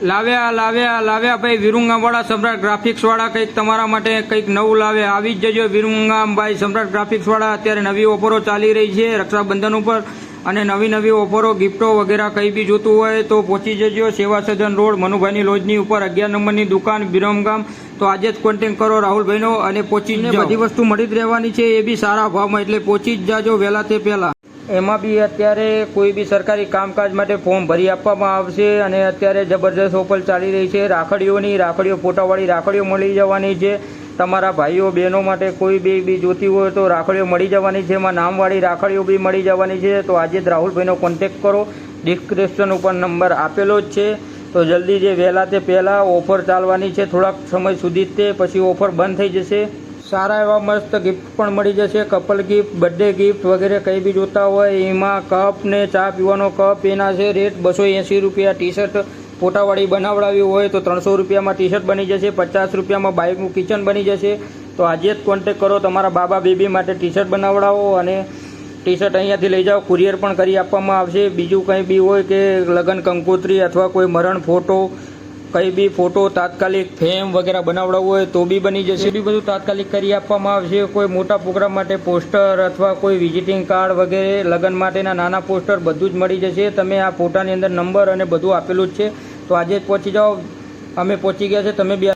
લાવ્યા ભાઈ વિરુંગામવાળા સમ્રાટ ગ્રાફિક્સવાળા કંઈક તમારા માટે કંઈક નવું લાવ્યા. આવી જ જજો વિરુંગામ ભાઈ સમ્રાટ ગ્રાફિક્સવાળા. અત્યારે નવી ઓફરો ચાલી રહી છે રક્ષાબંધન ઉપર, અને નવી ઓફરો, ગિફ્ટો વગેરે કંઈ બી જોતું હોય તો પહોંચી જજો. સેવા સદન રોડ મનુભાઈની લોજની ઉપર 11 નંબરની દુકાન વિરમગામ. તો આજે જ કોન્ટેક્ટ કરો રાહુલભાઈનો અને પહોંચી જ બધી વસ્તુ મળી જ રહેવાની છે, એ બી સારા ભાવમાં. એટલે પહોંચી જ જાજો વહેલા તે પહેલા. એમાં બી અત્યારે કોઈ બી સરકારી કામકાજ માટે ફોર્મ ભરી આપવામાં આવશે, અને અત્યારે જબરજસ્ત ઓફર ચાલી રહી છે. રાખડીઓ ફોટાવાળી રાખડીઓ મળી જવાની છે. તમારા ભાઈઓ બહેનો માટે કોઈ બી જોતી હોય તો રાખડીઓ મળી જવાની છે. એમાં નામવાળી રાખડીઓ બી મળી જવાની છે. તો આજે જ રાહુલભાઈનો કોન્ટેક્ટ કરો, ડિસ્ક્રિપ્શન ઉપર નંબર આપેલો જ છે. તો જલ્દી જે વહેલા તે પહેલાં ઓફર ચાલવાની છે થોડાક સમય સુધી જ, તે પછી ઓફર બંધ થઈ જશે. સારા એવા મસ્ત ગિફ્ટ પણ મળી જશે, કપલ ગિફ્ટ, બર્થડે ગિફ્ટ વગેરે કંઈ બી જોતા હોય. એમાં કપ ને ચા પીવાનો કપ, એના છે રેટ 280 રૂપિયા. ટી શર્ટ ફોટાવાળી બનાવડાવી હોય તો 300 રૂપિયામાં ટી શર્ટ બની જશે. 50 રૂપિયામાં બાઇકનું કિચન બની જશે. તો આજે જ કોન્ટેક્ટ કરો, તમારા બાબા બેબી માટે ટી શર્ટ બનાવડાવો અને ટી શર્ટ અહીંયાથી લઈ જાઓ. કુરિયર પણ કરી આપવામાં આવશે. બીજું કંઈ બી હોય કે લગ્ન કંકોત્રી અથવા કોઈ મરણ ફોટો, કંઈ બી ફોટો તાત્કાલિક ફ્રેમ વગેરે બનાવડાવવું હોય તો બી બની જશે. બી બધું તાત્કાલિક કરી આપવામાં આવશે. કોઈ મોટા પ્રોગ્રામ માટે પોસ્ટર અથવા કોઈ વિઝિટિંગ કાર્ડ વગેરે, લગ્ન માટેના નાના પોસ્ટર બધું જ મળી જશે. તમે આ ફોટાની અંદર નંબર અને બધું આપેલું જ છે. તો આજે જ પહોંચી જાઓ. અમે પહોંચી ગયા છે, તમે બી